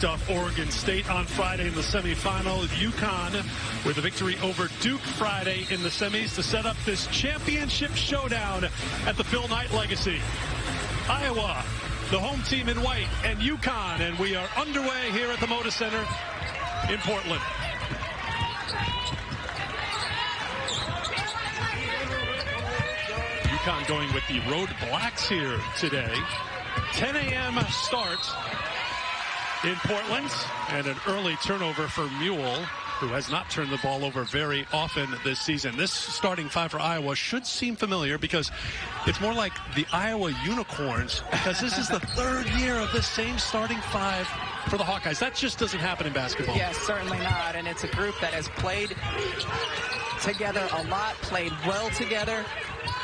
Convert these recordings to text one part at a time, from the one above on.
Off Oregon State on Friday in the semifinal. UConn with a victory over Duke Friday in the semis to set up this championship showdown at the Phil Knight Legacy. Iowa, the home team in white, and UConn, and we are underway here at the Moda Center in Portland. UConn going with the Road Blacks here today. 10 a.m. start in Portland, and an early turnover for Mule, who has not turned the ball over very often this season. This starting five for Iowa should seem familiar because it's more like the Iowa Unicorns, because this is the third year of this same starting five for the Hawkeyes. That just doesn't happen in basketball. Yes, certainly not, and it's a group that has played together a lot, played well together.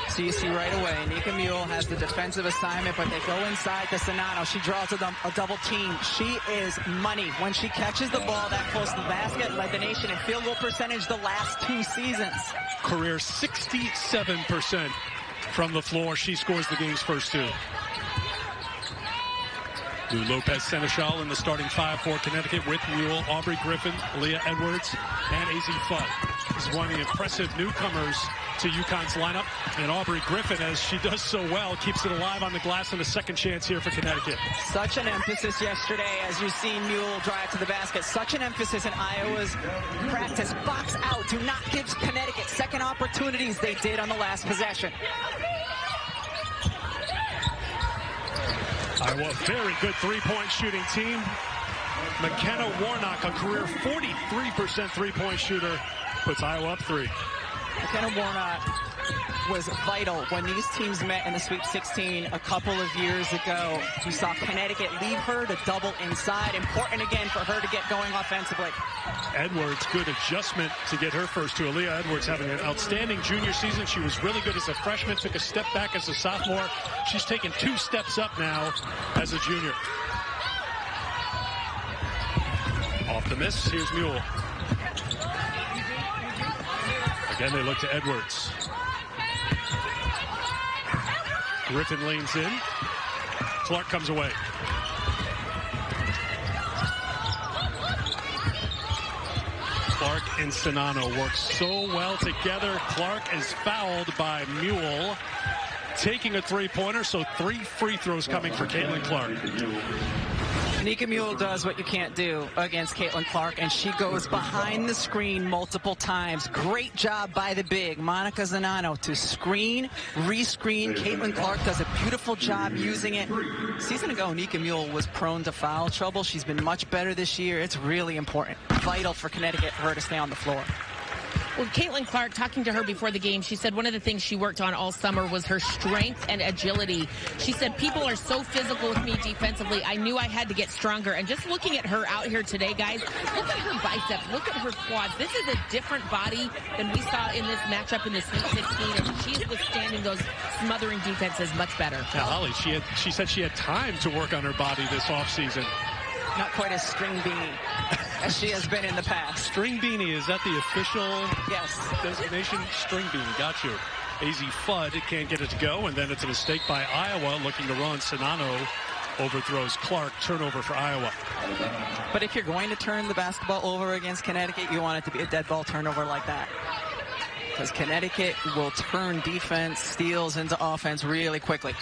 So you see right away, Nika Mule has the defensive assignment, but they go inside to Sonano. She draws a double team. She is money. When she catches the ball that close to the basket, led the nation in field goal percentage the last 2 seasons. Career 67% from the floor. She scores the game's first 2. Lou Lopez Seneschal in the starting five for Connecticut with Mule, Aubrey Griffin, Leah Edwards, and AZ Fudd. This is one of the impressive newcomers to UConn's lineup. And Aubrey Griffin, as she does so well, keeps it alive on the glass, and a second chance here for Connecticut. Such an emphasis yesterday as you see Mule drive to the basket. Such an emphasis in Iowa's practice. Box out. Do not give Connecticut second opportunities. They did on the last possession. Iowa, very good three-point shooting team. McKenna Warnock, a career 43% three-point shooter, puts Iowa up 3. McKenna Warnock was vital when these teams met in the Sweet 16 a couple of years ago. You saw Connecticut leave her to double inside. Important again for her to get going offensively. Edwards, good adjustment to get her first 2. Aaliyah Edwards having an outstanding junior season. She was really good as a freshman, took a step back as a sophomore. She's taken 2 steps up now as a junior. Off the miss, here's Mule. Again, they look to Edwards. Griffin leans in. Clark comes away. Clark and Sonano work so well together. Clark is fouled by Mule, taking a three-pointer, so 3 free throws coming for Caitlin Clark. Nika Mule does what you can't do against Caitlin Clark, and she goes behind the screen multiple times. Great job by the big, Monica Zanano, to screen, re-screen. Caitlin Clark does a beautiful job using it. Season ago, Nika Mule was prone to foul trouble. She's been much better this year. It's really important, vital for Connecticut for her to stay on the floor. Well, Caitlin Clark, talking to her before the game, she said one of the things she worked on all summer was her strength and agility. She said, people are so physical with me defensively. I knew I had to get stronger. And just looking at her out here today, guys, look at her biceps, look at her quads. This is a different body than we saw in this matchup in the Sweet 16. And she is withstanding those smothering defenses much better. Now, Holly, she said she had time to work on her body this offseason. Not quite as string beanie as she has been in the past. String beanie, is that the official designation? String beanie, got you. AZ Fudd can't get it to go, and then it's a mistake by Iowa looking to run. Sonano overthrows Clark. Turnover for Iowa. But if you're going to turn the basketball over against Connecticut, you want it to be a dead ball turnover like that. Because Connecticut will turn defense, steals into offense really quickly.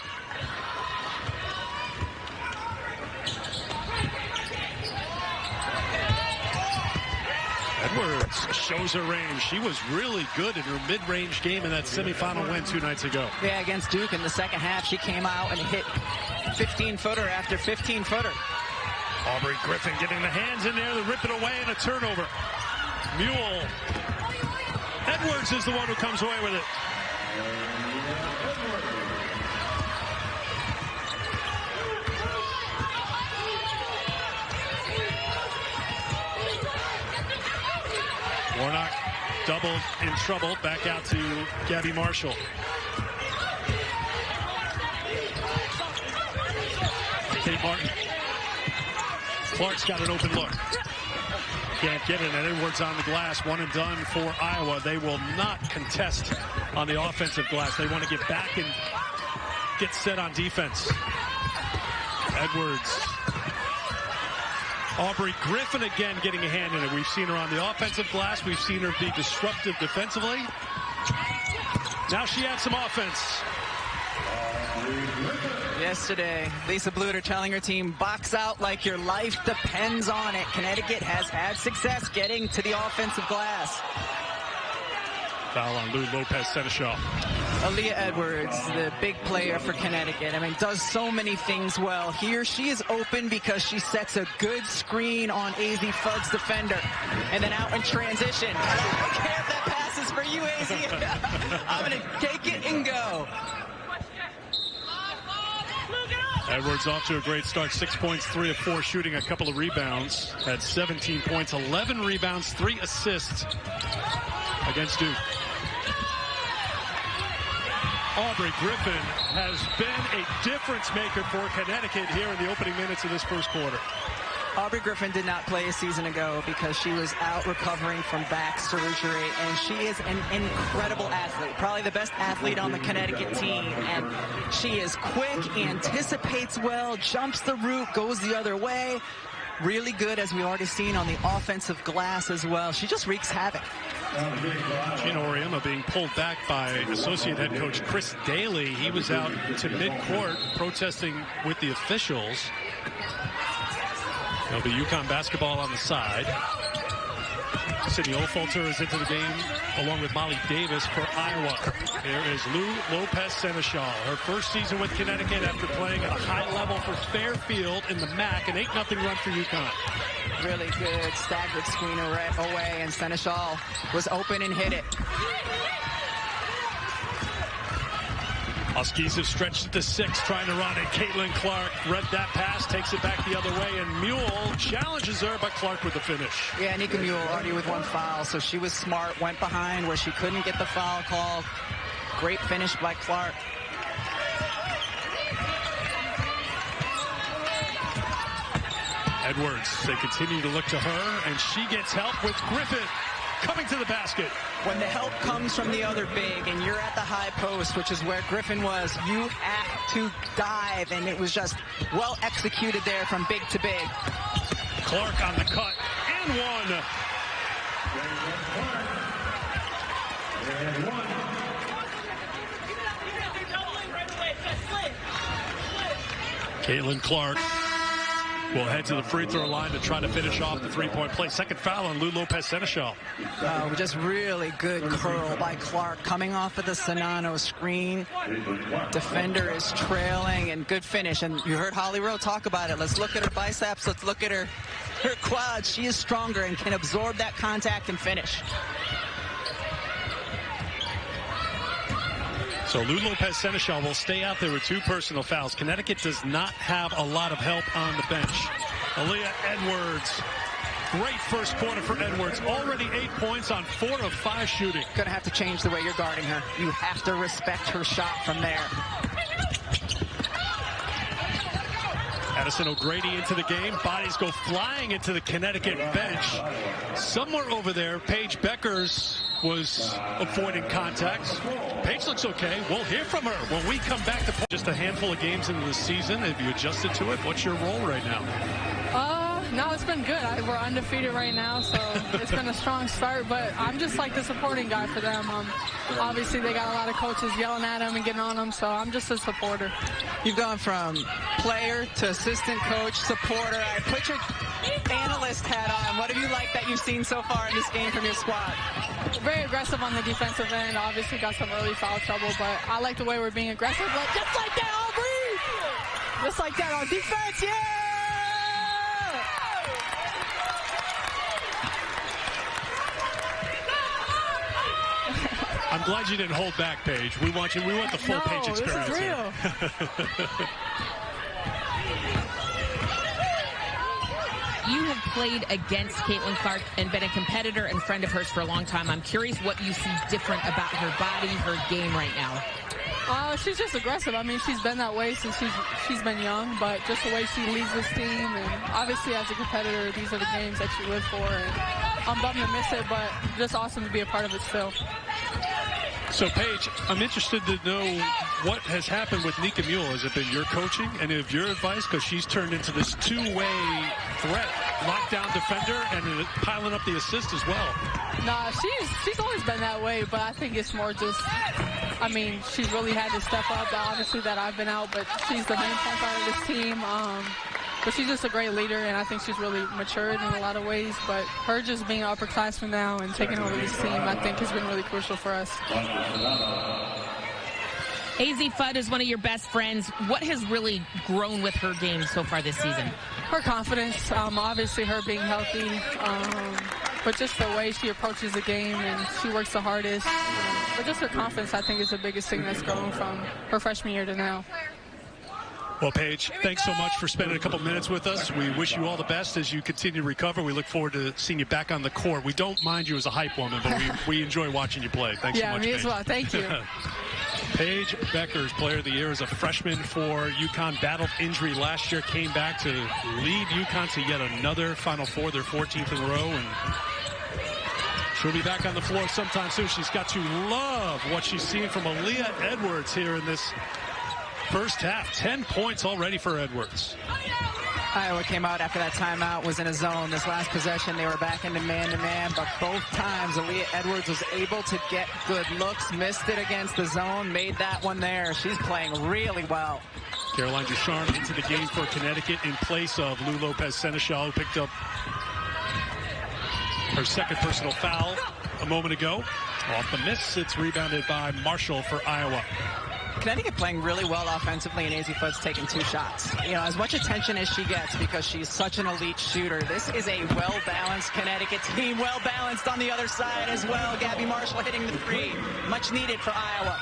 Edwards shows her range. She was really good in her mid-range game in that semifinal win 2 nights ago. Yeah, against Duke in the second half, she came out and hit 15-footer after 15-footer. Aubrey Griffin getting the hands in there to rip it away, and a turnover. Mule. Edwards is the one who comes away with it. Warnock doubled in trouble. Back out to Gabby Marshall. Kate Martin. Clark's got an open look. Can't get it, and Edwards on the glass. 1 and done for Iowa. They will not contest on the offensive glass. They want to get back and get set on defense. Edwards Aubrey Griffin again getting a hand in it. We've seen her on the offensive glass. We've seen her be disruptive defensively. Now she adds some offense. Yesterday, Lisa Bluter telling her team, box out like your life depends on it. Connecticut has had success getting to the offensive glass. Foul on Lou Lopez-Seneschal. Aaliyah Edwards, the big player for Connecticut. I mean, does so many things well. Here she is open because she sets a good screen on AZ Fudd's defender. And then out in transition. I don't care if that pass is for you, AZ. I'm going to take it and go. Edwards off to a great start. 6 points, 3 of 4 shooting, a couple of rebounds. Had 17 points, 11 rebounds, 3 assists against Duke. Aubrey Griffin has been a difference maker for Connecticut here in the opening minutes of this first quarter. Aubrey Griffin did not play a season ago because she was out recovering from back surgery, and she is an incredible athlete, probably the best athlete on the Connecticut team. And she is quick, anticipates well, jumps the route, goes the other way. Really good, as we've already seen, on the offensive glass as well. She just wreaks havoc. Gino Auriemma being pulled back by associate head coach Chris Daly. He was out to midcourt protesting with the officials. There'll be UConn basketball on the side. Sydney Ofolter is into the game along with Molly Davis for Iowa. Here is Lou Lopez-Seneschal. Her first season with Connecticut after playing at a high level for Fairfield in the MAC. An 8-0 run for UConn. Really good staggered screen away, and Seneschal was open and hit it. Huskies have stretched it to 6, trying to run it. Caitlin Clark read that pass, takes it back the other way, and Mule challenges her, but Clark with the finish. Yeah, Nika Mule already with 1 foul, so she was smart, went behind where she couldn't get the foul call. Great finish by Clark. Edwards, they continue to look to her, and she gets help with Griffin coming to the basket. When the help comes from the other big and you're at the high post, which is where Griffin was, you have to dive, and it was just well executed there from big to big. Clark on the cut and one. Caitlin Clark will head to the free throw line to try to finish off the three-point play. Second foul on Lou Lopez-Seneschal. Just really good curl by Clark coming off of the Sonano screen. Defender is trailing, and good finish. And you heard Holly Rowe talk about it. Let's look at her biceps. Let's look at her quads. She is stronger and can absorb that contact and finish. So Lou Lopez-Seneschal will stay out there with 2 personal fouls. Connecticut does not have a lot of help on the bench. Aaliyah Edwards, great first quarter for Edwards. Already 8 points on 4 of 5 shooting. Gonna have to change the way you're guarding her. You have to respect her shot from there. Addison O'Grady into the game. Bodies go flying into the Connecticut bench. Somewhere over there, Paige Beckers was avoiding contact. Paige looks okay. We'll hear from her when we come back to just a handful of games into the season. Have you adjusted to it? What's your role right now? No, it's been good. We're undefeated right now, so it's been a strong start, but I'm just like the supporting guy for them. Obviously, they got a lot of coaches yelling at them and getting on them, so I'm just a supporter. You've gone from player to assistant coach, supporter. I put your analyst hat on. What have you liked that you've seen so far in this game from your squad? Very aggressive on the defensive end. Obviously, got some early foul trouble, but I like the way we're being aggressive. But just like that, Aubrey! Just like that on defense, yeah! I'm glad you didn't hold back, Paige. We want the full Paige experience. This is real. You have played against Caitlin Clark and been a competitor and friend of hers for a long time. I'm curious what you see different about her body, her game right now. She's just aggressive. I mean, she's been that way since she's been young, but just the way she leads this team, and obviously as a competitor, these are the games that she lives for, and I'm bummed to miss it, but just awesome to be a part of it still. So, Paige, I'm interested to know what has happened with Nika Mule. Has it been your coaching and of your advice? Because she's turned into this two-way threat, lockdown defender, and piling up the assist as well. Nah, she's always been that way, but I think it's more just, I mean, she's really had to step up. Obviously that I've been out, but she's the main point guard of this team. But she's just a great leader, and I think she's really matured in a lot of ways. But her just being an upperclassman now and taking over this team, I think has been really crucial for us. AZ Fudd is one of your best friends. What has really grown with her game so far this season? Her confidence, obviously her being healthy, but just the way she approaches the game and she works the hardest. But just her confidence, I think, is the biggest thing that's grown from her freshman year to now. Well, Paige, thanks so much for spending a couple minutes with us. We wish you all the best as you continue to recover. We look forward to seeing you back on the court. We don't mind you as a hype woman, but we enjoy watching you play. Thanks so much, me Paige. as well. Thank you. Paige Beckers, Player of the Year, as a freshman for UConn, battled injury last year, came back to lead UConn to yet another Final Four, their 14th in a row, and she'll be back on the floor sometime soon. She's got to love what she's seen from Aaliyah Edwards here in this first half. 10 points already for Edwards. Iowa came out after that timeout, was in a zone. This last possession, they were back into man-to-man, but both times Aaliyah Edwards was able to get good looks, missed it against the zone, made that one there. She's playing really well. Caroline Ducharme into the game for Connecticut in place of Lou Lopez-Seneschal, who picked up her second personal foul a moment ago. Off the miss, it's rebounded by Marshall for Iowa. Connecticut playing really well offensively, and AZ Fudd's taking 2 shots. You know, as much attention as she gets because she's such an elite shooter, this is a well-balanced Connecticut team, well-balanced on the other side as well. Gabby Marshall hitting the 3, much needed for Iowa.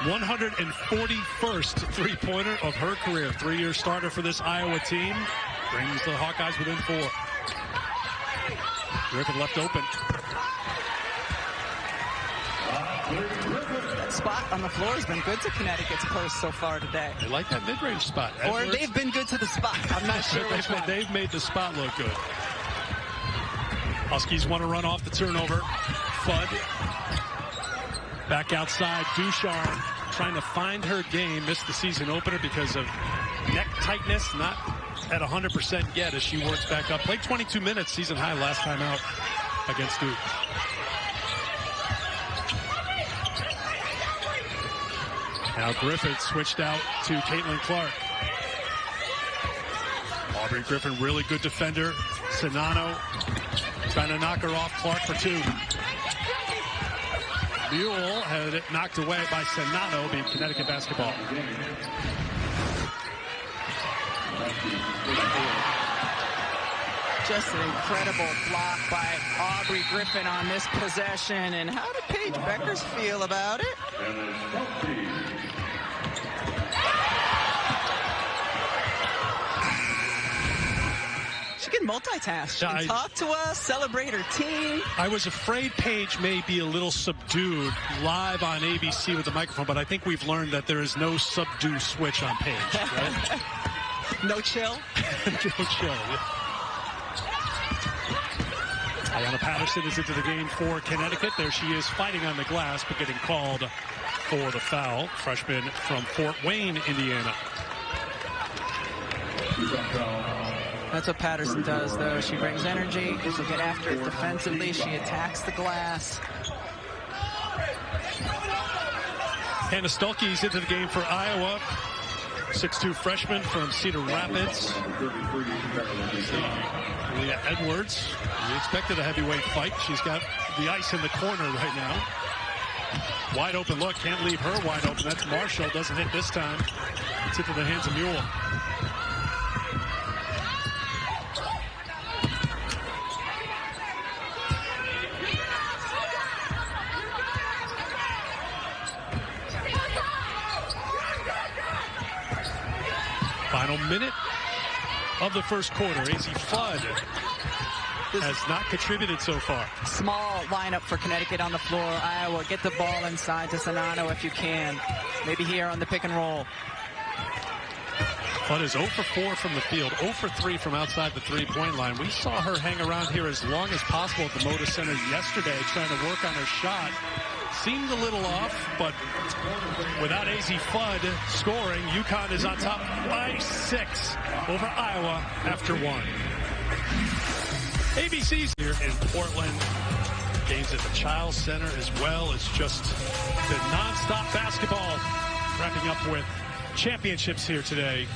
141st three-pointer of her career. 3-year starter for this Iowa team. Brings the Hawkeyes within 4. Griffin left open. That spot on the floor has been good to Connecticut's post so far today. They like that mid-range spot. Or they've been good to the spot. I'm not sure which one. They've made the spot look good. Huskies want to run off the turnover. Fudd back outside. Ducharme trying to find her game. Missed the season opener because of neck tightness. Not at 100% yet as she works back up. Played 22 minutes, season high last time out against Duke. Now Griffin switched out to Caitlin Clark. Aubrey Griffin, really good defender. Sinano trying to knock her off. Clark for 2. Mule had it knocked away by Sinano, being Connecticut basketball. Just an incredible block by Aubrey Griffin on this possession. And how did Paige Beckers feel about it? She can multitask. She can talk to us, celebrate her team. I was afraid Paige may be a little subdued live on ABC with the microphone, but I think we've learned that there is no subdue switch on Paige, right? No chill? No chill. Ayanna Patterson is into the game for Connecticut. There she is fighting on the glass, but getting called for the foul. Freshman from Fort Wayne, Indiana. That's what Patterson does, though. She brings energy. She'll get after it defensively. She attacks the glass. Hannah Stuelke's into the game for Iowa. 6'2" freshman from Cedar Rapids. Leah Edwards. We expected a heavyweight fight. She's got the ice in the corner right now. Wide open look. Can't leave her wide open. That's Marshall. Doesn't hit this time. It's into the hands of Mule. Final minute of the first quarter. AZ Fudd has not contributed so far. Small lineup for Connecticut on the floor. Iowa, get the ball inside to Sinano if you can. Maybe here on the pick and roll. Fudd is 0 for 4 from the field, 0 for 3 from outside the three-point line. We saw her hang around here as long as possible at the Moda Center yesterday, trying to work on her shot. seemed a little off, but without AZ Fudd scoring, UConn is on top by 6 over Iowa after 1. ABC's here in Portland. Games at the Chiles Center as well as just the nonstop basketball. Wrapping up with championships here today.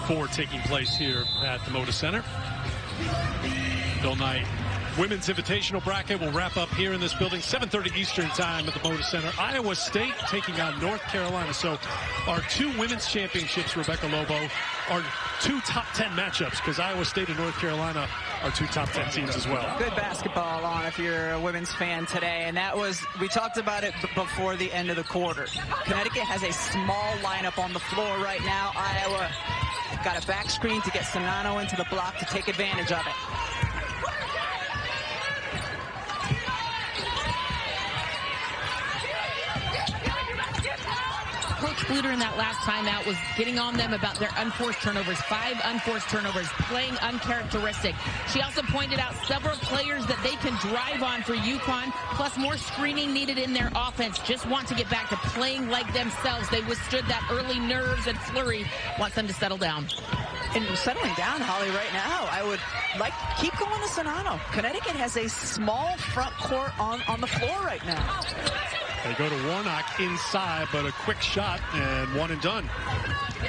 4 taking place here at the Moda Center. Bill Knight Women's Invitational Bracket will wrap up here in this building, 7:30 Eastern Time at the Moda Center. Iowa State taking on North Carolina. So our 2 women's championships, Rebecca Lobo, are 2 top 10 matchups because Iowa State and North Carolina are 2 top 10 teams as well. Good basketball on if you're a women's fan today. And that was, we talked about it before the end of the quarter. Connecticut has a small lineup on the floor right now. Iowa got a back screen to get Sonano into the block to take advantage of it. Coach Bluter in that last timeout was getting on them about their unforced turnovers. 5 unforced turnovers, playing uncharacteristic. She also pointed out several players that they can drive on for UConn, plus more screening needed in their offense. Just want to get back to playing like themselves. They withstood that early nerves and flurry. Wants them to settle down. And settling down, Holly, right now, I would like keep going to Sonano. Connecticut has a small front court on the floor right now. They go to Warnock inside, but a quick shot and 1 and done.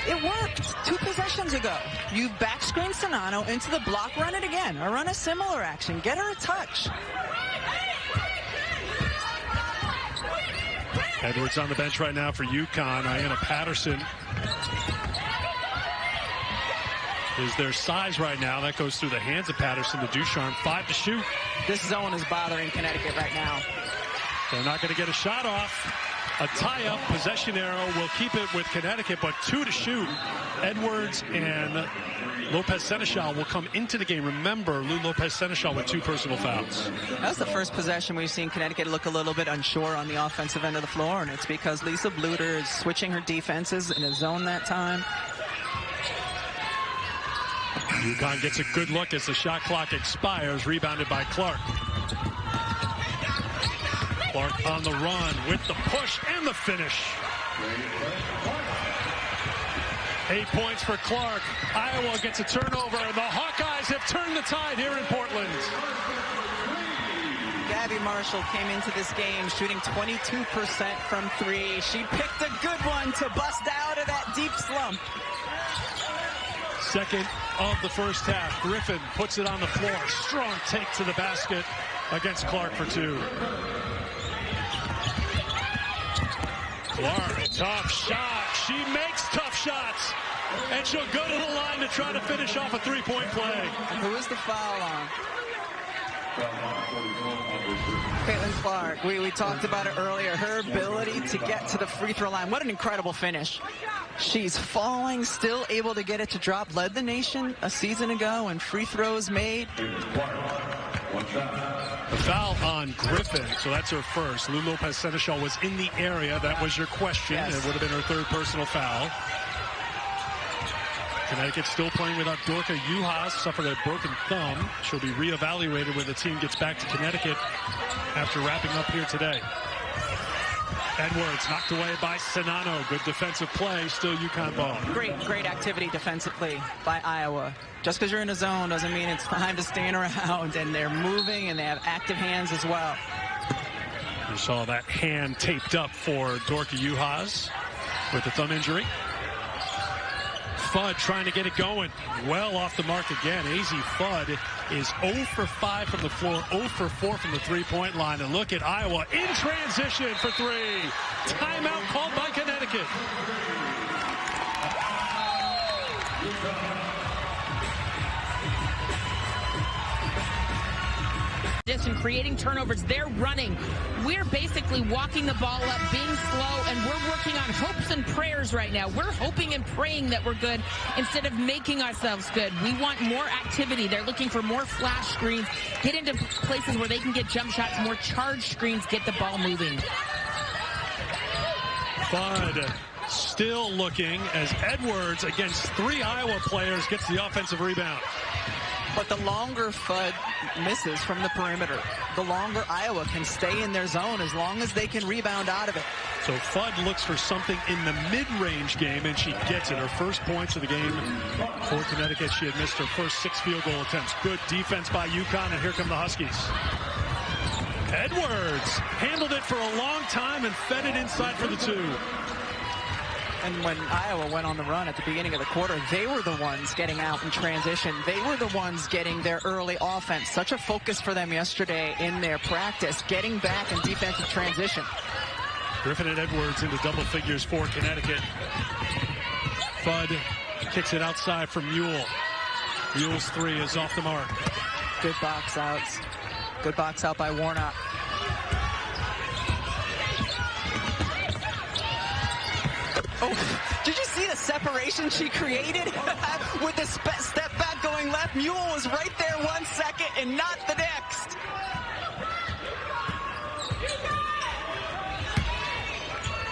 It worked 2 possessions ago. You back screen Sonano into the block, run it again, or run a similar action. Get her a touch. Edwards on the bench right now for UConn. Ayanna Patterson is their size right now. That goes through the hands of Patterson to Ducharme. 5 to shoot. This zone is bothering Connecticut right now. They're not going to get a shot off. A tie-up possession arrow will keep it with Connecticut, but 2 to shoot. Edwards and Lopez Seneschal will come into the game. Remember, Lou Lopez Seneschal with 2 personal fouls. That's the first possession we've seen Connecticut look a little bit unsure on the offensive end of the floor, and it's because Lisa Bluter is switching her defenses in a zone that time. UConn gets a good look as the shot clock expires, rebounded by Clark. Clark on the run with the push and the finish. 8 points for Clark. Iowa gets a turnover, and the Hawkeyes have turned the tide here in Portland. Gabby Marshall came into this game shooting 22% from 3. She picked a good one to bust out of that deep slump. Second of the first half. Griffin puts it on the floor. Strong take to the basket against Clark for 2. Clark, tough shot. She makes tough shots. And she'll go to the line to try to finish off a 3-point play. And who is the foul on? Caitlin Clark. We talked about it earlier. Her ability to get to the free throw line. What an incredible finish. She's falling, still able to get it to drop. Led the nation a season ago in free throws made. The foul on Griffin, so that's her first. Lou Lopez Seneschal was in the area. That was your question. Yes. It would have been her 3rd personal foul. Connecticut still playing without Dorka Juhas, suffered a broken thumb. She'll be reevaluated when the team gets back to Connecticut after wrapping up here today. Edwards knocked away by Sonano. Good defensive play. Still UConn ball. Great activity defensively by Iowa. Just because you're in a zone doesn't mean it's time to stand around. And they're moving, and they have active hands as well. You saw that hand taped up for Dorka Juhas with the thumb injury. Fudd trying to get it going. Well off the mark again. AZ Fudd is 0 for 5 from the floor, 0 for 4 from the 3-point line. And look at Iowa in transition for 3. Timeout called by Connecticut. And creating turnovers, they're running. We're basically walking the ball up, being slow, and we're working on hopes and prayers right now. We're hoping and praying that we're good instead of making ourselves good. We want more activity. They're looking for more flash screens, get into places where they can get jump shots, more charge screens, get the ball moving. Fudd still looking as Edwards against 3 Iowa players gets the offensive rebound. But the longer Fudd misses from the perimeter, the longer Iowa can stay in their zone as long as they can rebound out of it. So Fudd looks for something in the mid-range game, and she gets it. Her first points of the game for Connecticut. She had missed her first 6 field goal attempts. Good defense by UConn, and here come the Huskies. Edwards handled it for a long time and fed it inside for the 2. And when Iowa went on the run at the beginning of the quarter, they were the ones getting out in transition. They were the ones getting their early offense. Such a focus for them yesterday in their practice, getting back in defensive transition. Griffin and Edwards into double figures for Connecticut. Fudd kicks it outside for Mule. Mule's 3 is off the mark. Good box outs. Good box out by Warnock. Oh, did you see the separation she created with the step back going left? Mule was right there 1 second and not the next.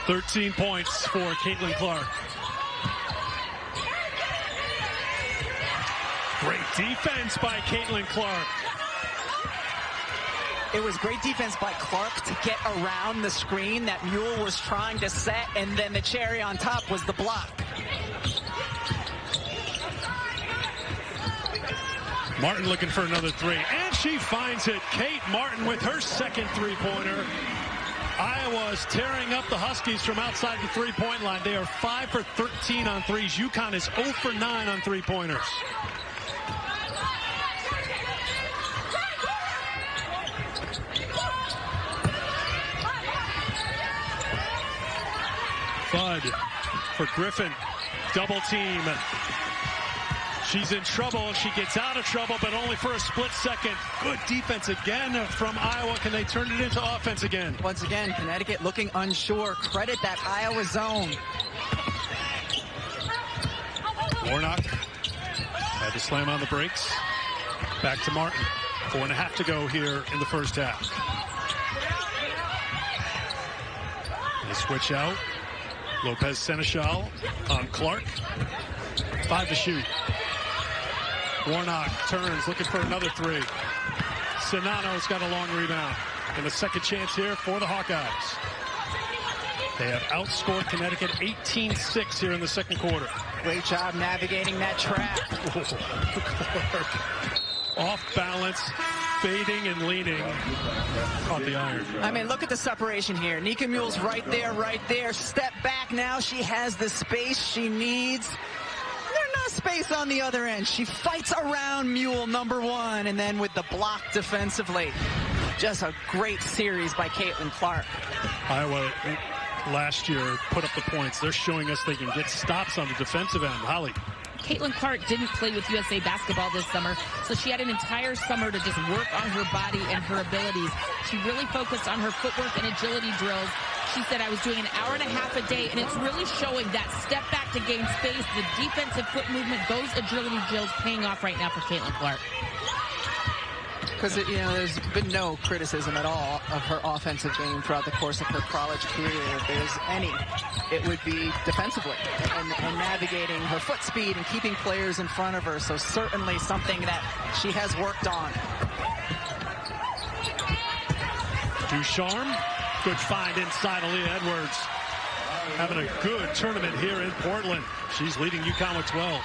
"13 points for Caitlin Clark. Great defense by Caitlin Clark. It was great defense by Clark to get around the screen that Mule was trying to set, and then the cherry on top was the block. Martin looking for another 3, and she finds it. Kate Martin with her second 3-pointer. Iowa's tearing up the Huskies from outside the 3-point line. They are 5 for 13 on threes. UConn is 0 for 9 on 3-pointers. Fudd for Griffin. Double team. She's in trouble. She gets out of trouble, but only for a split second. Good defense again from Iowa. Can they turn it into offense again? Once again, Connecticut looking unsure. Credit that Iowa zone. Warnock had to slam on the brakes. Back to Martin. 4.5 to go here in the first half. They switch out. Lopez Seneschal on Clark. 5 to shoot. Warnock turns, looking for another 3. Sinano's got a long rebound. And a second chance here for the Hawkeyes. They have outscored Connecticut 18-6 here in the second quarter. Great job navigating that trap. Off balance, fading and leaning. Caught the iron. I mean, look at the separation here. Nika Mule's right there. Step back now. She has the space she needs. There's no space on the other end. She fights around Mule, number 1, and then with the block defensively. Just a great series by Caitlin Clark. Iowa last year put up the points. They're showing us they can get stops on the defensive end. Holly. Caitlin Clark didn't play with USA basketball this summer, so she had an entire summer to just work on her body and her abilities. She really focused on her footwork and agility drills. She said, I was doing an hour and a half a day, and it's really showing that step back to gain space, the defensive foot movement, those agility drills paying off right now for Caitlin Clark. Because, there's been no criticism at all of her offensive game throughout the course of her college career. If there's any, it would be defensively and navigating her foot speed and keeping players in front of her. So certainly something that she has worked on. Ducharme, good find inside Aaliyah Edwards. Having a good tournament here in Portland. She's leading UConn with 12.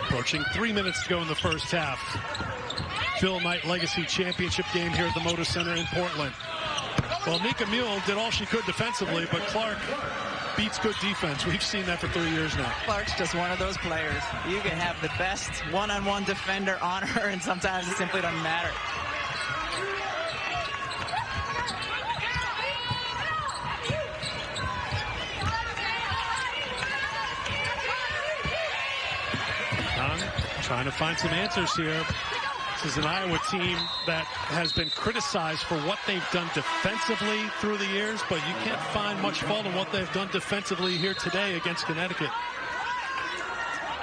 Approaching 3 minutes to go in the first half. Phil Knight Legacy Championship game here at the Moda Center in Portland. Well, Nika Mule did all she could defensively, but Clark beats good defense. We've seen that for 3 years now. Clark's just one of those players. You can have the best one-on-one defender on her, and sometimes it simply doesn't matter. Trying to find some answers here. This is an Iowa team that has been criticized for what they've done defensively through the years, but you can't find much fault in what they've done defensively here today against Connecticut.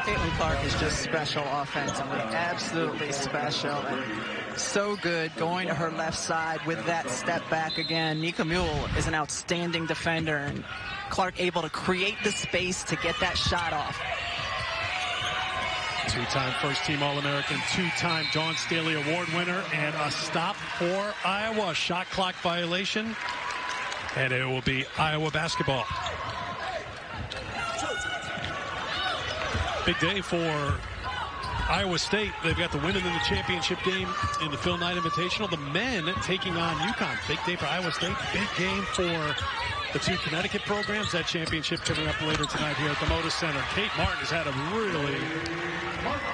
Caitlin Clark is just special offensively, absolutely special, and so good going to her left side with that step back again. Nika Mule is an outstanding defender, and Clark able to create the space to get that shot off. Two-time first-team All-American, two-time Dawn Staley Award winner, and a stop for Iowa. Shot clock violation, and it will be Iowa basketball. Big day for Iowa State. They've got the women in the championship game in the Phil Knight Invitational. The men taking on UConn. Big day for Iowa State. Big game for the two Connecticut programs. That championship coming up later tonight here at the Moda Center. Kate Martin has had a really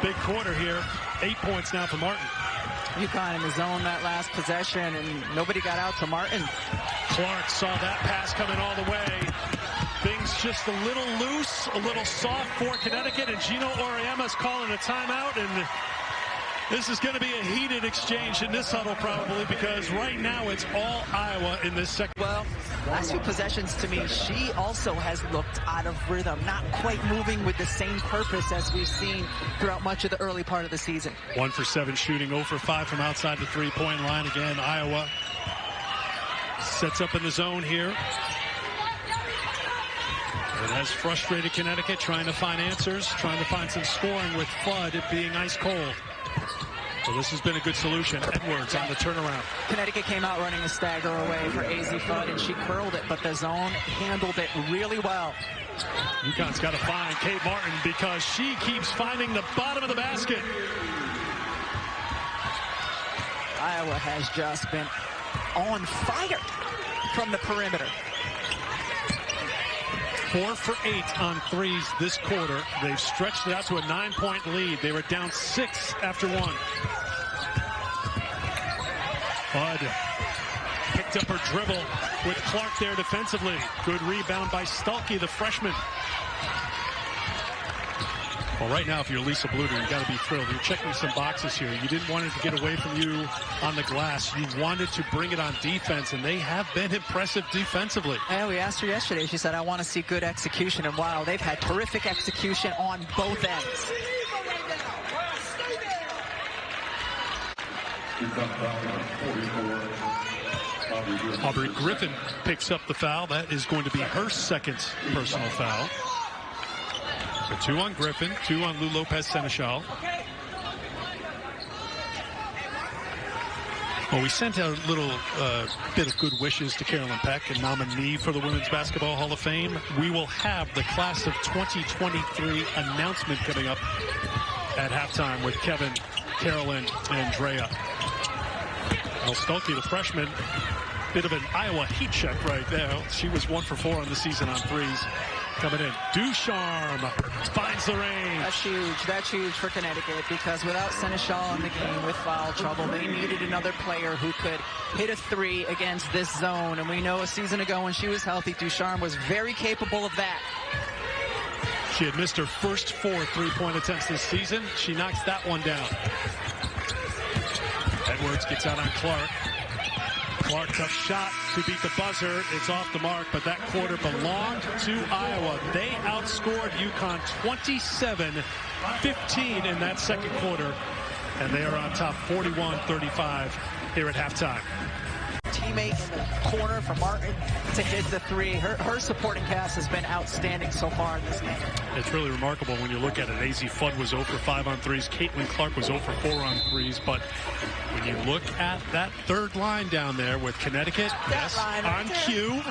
big quarter here. 8 points now for Martin. UConn in the zone that last possession, and nobody got out to Martin. Clark saw that pass coming all the way. Things just a little loose, a little soft for Connecticut, and Gino Auriemma's calling a timeout, and this is going to be a heated exchange in this huddle probably, because right now it's all Iowa in this second. Well, last few possessions to me, she also has looked out of rhythm, not quite moving with the same purpose as we've seen throughout much of the early part of the season. 1 for 7 shooting, 0 for 5 from outside the three-point line. Again, Iowa sets up in the zone here. It has frustrated Connecticut, trying to find answers, trying to find some scoring with Flood, it being ice cold. So this has been a good solution. Edwards on the turnaround. Connecticut came out running a stagger away for AZ Flood, and she curled it, but the zone handled it really well. UConn's got to find Kate Martin because she keeps finding the bottom of the basket. Iowa has just been on fire from the perimeter. 4 for 8 on threes this quarter. They've stretched it out to a 9-point lead. They were down 6 after 1. Bud picked up her dribble with Clark there defensively. Good rebound by Stuelke, the freshman. Well, right now, if you're Lisa Bluter, you got to be thrilled. You're checking some boxes here. You didn't want it to get away from you on the glass. You wanted to bring it on defense, and they have been impressive defensively. And we asked her yesterday. She said, I want to see good execution. And wow, they've had terrific execution on both ends. Aubrey Griffin picks up the foul. That is going to be her second personal foul. So 2 on Griffin, 2 on Lou Lopez-Seneschal. Well, we sent out a little bit of good wishes to Carolyn Peck, a nominee for the Women's Basketball Hall of Fame. We will have the class of 2023 announcement coming up at halftime with Kevin, Carolyn, and Drea. Well, Stuelke, the freshman, bit of an Iowa heat check right there. She was 1 for 4 on the season on threes. Coming in, Ducharme finds the range. That's huge for Connecticut, because without Seneschal in the game with foul trouble, they needed another player who could hit a 3 against this zone. And we know a season ago when she was healthy, Ducharme was very capable of that. She had missed her first 4 3-point attempts this season. She knocks that one down. Edwards gets out on Clark. Clark, tough shot to beat the buzzer. It's off the mark, but that quarter belonged to Iowa. They outscored UConn 27-15 in that second quarter, and they are on top 41-35 here at halftime. Teammate in the corner for Martin to hit the 3. Her supporting cast has been outstanding so far in this game. It's really remarkable when you look at it. AZ Flood was 0 for 5 on threes. Caitlin Clark was 0 for 4 on threes. But when you look at that third line down there with Connecticut, yes, on cue.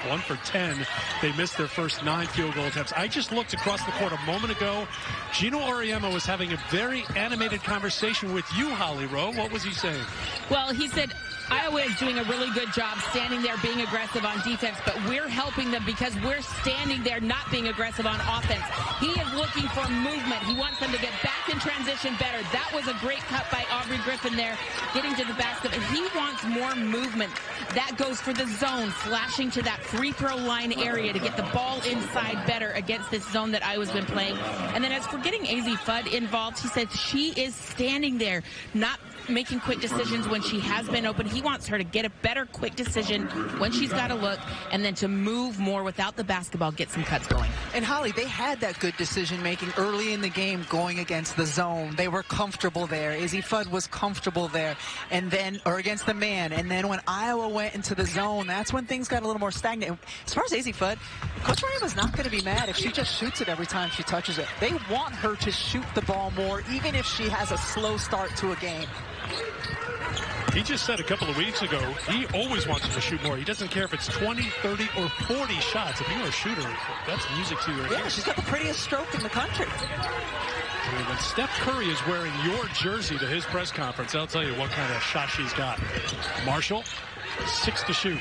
1 for 10. They missed their first 9 field goal attempts. I just looked across the court a moment ago. Gino Auriemma was having a very animated conversation with you, Holly Rowe. What was he saying? Well, he said Iowa is doing a really good job standing there being aggressive on defense, but we're helping them because we're standing there not being aggressive on offense. He is looking for movement. He wants them to get back in transition better. That was a great cut by Aubrey Griffin there, getting to the basket. And he wants more movement. That goes for the zone, flashing to that free throw line area to get the ball inside better against this zone that Iowa's been playing. And then as for getting AZ Fudd involved, he said she is standing there, not making quick decisions when she has been open. He wants her to get a better quick decision when she's got to look, and then to move more without the basketball, get some cuts going. And Holly, they had that good decision making early in the game going against the zone. They were comfortable there. Izzy Fudd was comfortable there, and then, or against the man. And then when Iowa went into the zone, that's when things got a little more stagnant. As far as Izzy Fudd, Coach Rama's not going to be mad if she just shoots it every time she touches it. They want her to shoot the ball more, even if she has a slow start to a game. He just said a couple of weeks ago, he always wants to shoot more. He doesn't care if it's 20, 30, or 40 shots. If you're a shooter, that's music to your ears. Yeah, she's got the prettiest stroke in the country. I mean, when Steph Curry is wearing your jersey to his press conference, I'll tell you what kind of shot she's got. Marshall, 6 to shoot.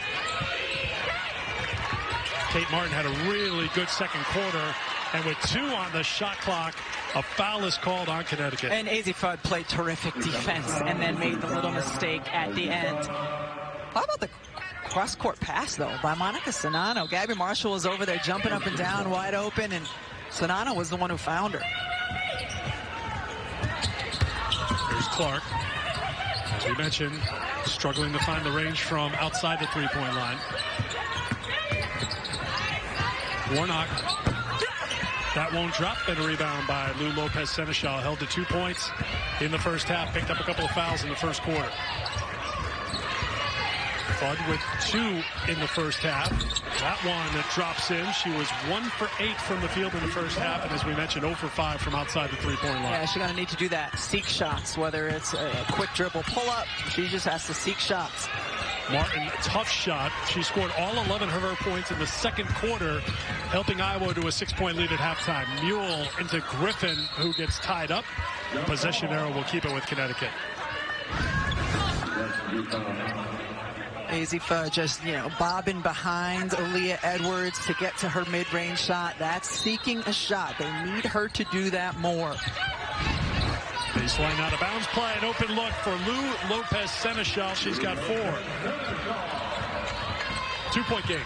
Kate Martin had a really good second quarter, and with 2 on the shot clock, a foul is called on Connecticut. And Izzy Fudd played terrific defense and then made the little mistake at the end. How about the cross-court pass, though, by Monica Sonano? Gabby Marshall was over there jumping up and down, wide open, and Sonano was the one who found her. Here's Clark. As we mentioned, struggling to find the range from outside the three-point line. Warnock. That won't drop, and a rebound by Lou Lopez-Seneschal. Held to 2 points in the first half. Picked up a couple of fouls in the first quarter. Fudd with 2 in the first half. That one that drops in. She was 1 for 8 from the field in the first half, and as we mentioned, 0 for 5 from outside the three-point line. Yeah, she's going to need to do that. Seek shots, whether it's a quick dribble pull-up. She just has to seek shots. Martin, tough shot. She scored all 11 of her points in the second quarter, helping Iowa to a 6-point lead at halftime. Mule into Griffin, who gets tied up. Possession arrow will keep it with Connecticut. Izzy Fudd just, bobbing behind Aaliyah Edwards to get to her mid-range shot. That's seeking a shot. They need her to do that more. Baseline out of bounds play. An open look for Lou Lopez-Seneschal. She's got 4. 2-point game.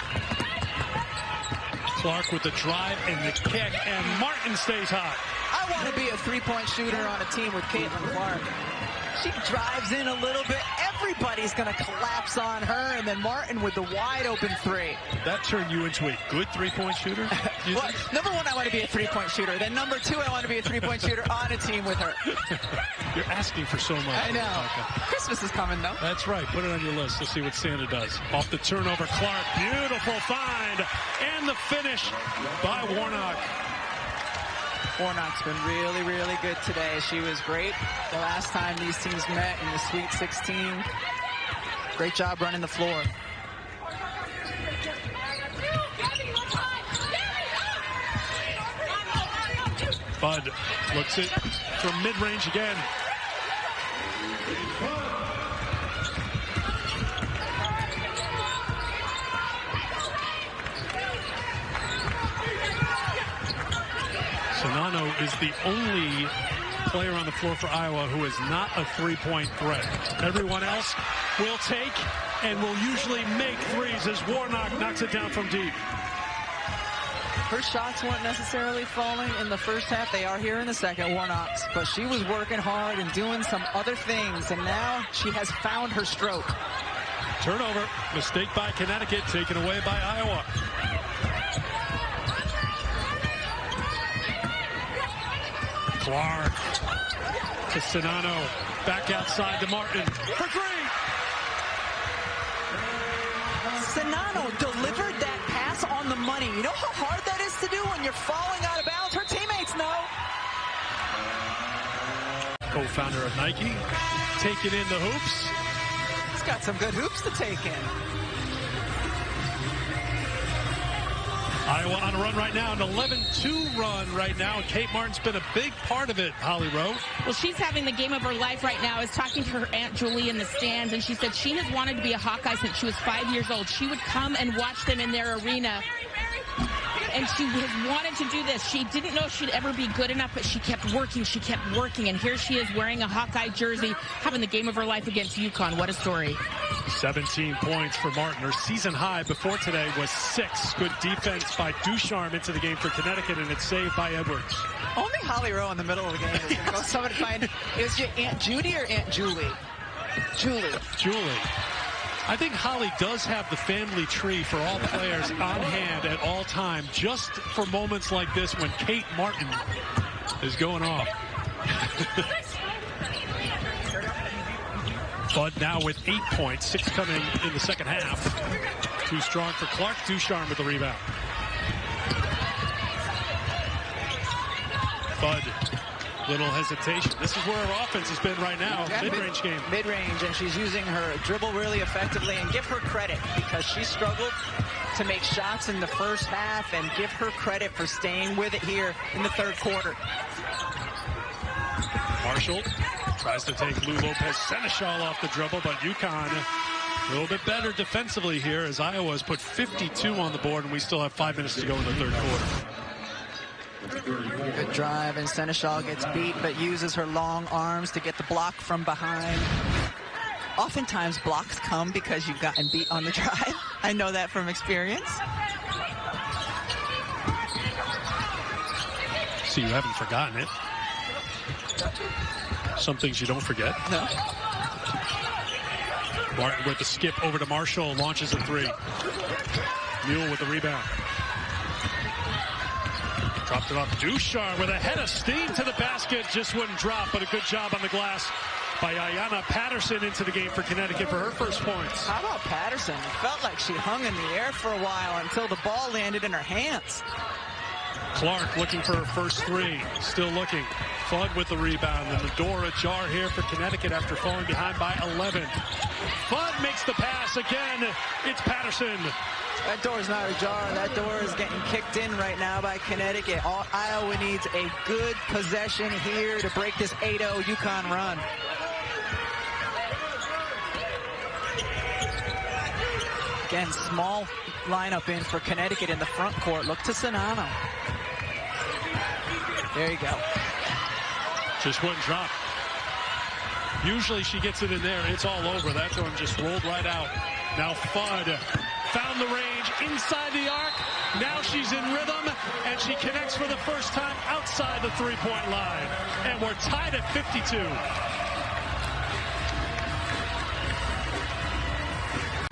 Clark with the drive and the kick, and Martin stays hot. I want to be a three-point shooter on a team with Caitlin Clark. She drives in a little bit. Everybody's going to collapse on her, and then Martin with the wide-open 3. That turned you into a good three-point shooter? Well, number 1, I want to be a three-point shooter. Then number 2, I want to be a three-point shooter on a team with her. You're asking for so much. I know. Christmas is coming, though. That's right. Put it on your list. Let's see what Santa does. Off the turnover, Clark. Beautiful find. And the finish by Warnock. Warnock's been really, really good today. She was great the last time these teams met in the Sweet 16. Great job running the floor. Fudd looks it from mid-range again. Sonano is the only player on the floor for Iowa who is not a three-point threat. Everyone else will take and will usually make threes as Warnock knocks it down from deep. Her shots weren't necessarily falling in the first half. They are here in the second, Warnock's. But she was working hard and doing some other things, and now she has found her stroke. Turnover. Mistake by Connecticut, taken away by Iowa. Clark to Sonano. Back outside to Martin for 3. Sonano delivered that pass on the money. You know how hard that is to do when you're falling out of bounds? Her teammates know. Co-founder of Nike, taking in the hoops. He's got some good hoops to take in. Iowa on a run right now, an 11-2 run right now. Kate Martin's been a big part of it, Holly Rowe. Well, she's having the game of her life right now. I was talking to her Aunt Julie in the stands, and she said she has wanted to be a Hawkeye since she was 5 years old. She would come and watch them in their arena, and she has wanted to do this. She didn't know she'd ever be good enough, but she kept working, and here she is wearing a Hawkeye jersey, having the game of her life against UConn. What a story. 17 points for Martin. Her season high before today was 6. Good defense by Ducharme into the game for Connecticut, and it's saved by Edwards. Only Holly Rowe in the middle of the game is going to go somebody find, is your Aunt Judy or Aunt Julie? Julie. I think Holly does have the family tree for all players on hand at all time, just for moments like this when Kate Martin is going off. Bud now with 8 points, 6 coming in the second half. Too strong for Clark. Ducharme with the rebound. Bud, little hesitation. This is where her offense has been right now. Yeah, mid-range game. Mid-range, and she's using her dribble really effectively. And give her credit, because she struggled to make shots in the first half, and give her credit for staying with it here in the third quarter. Marshall tries to take Lou Lopez-Seneschal off the dribble, but UConn a little bit better defensively here, as Iowa has put 52 on the board, and we still have 5 minutes to go in the third quarter. Good drive, and Seneschal gets beat, but uses her long arms to get the block from behind. Oftentimes blocks come because you've gotten beat on the drive. I know that from experience. So you haven't forgotten it. Some things you don't forget. No. Martin with the skip over to Marshall, launches a three. Mule with the rebound. Dropped it off. Ducharme with a head of steam to the basket. Just wouldn't drop, but a good job on the glass by Ayanna Patterson into the game for Connecticut for her first points. How about Patterson? It felt like she hung in the air for a while until the ball landed in her hands. Clark looking for her first three. Still looking. Fudd with the rebound, and the door ajar here for Connecticut after falling behind by 11. Fudd makes the pass again. It's Patterson. That door's not ajar. That door is getting kicked in right now by Connecticut. Iowa needs a good possession here to break this 8-0 UConn run. Again, small lineup in for Connecticut in the front court. Look to Sonano. There you go. Just wouldn't drop. Usually she gets it in there. It's all over. That one just rolled right out. Now Fudd found the range inside the arc. Now she's in rhythm, and she connects for the first time outside the three-point line. And we're tied at 52.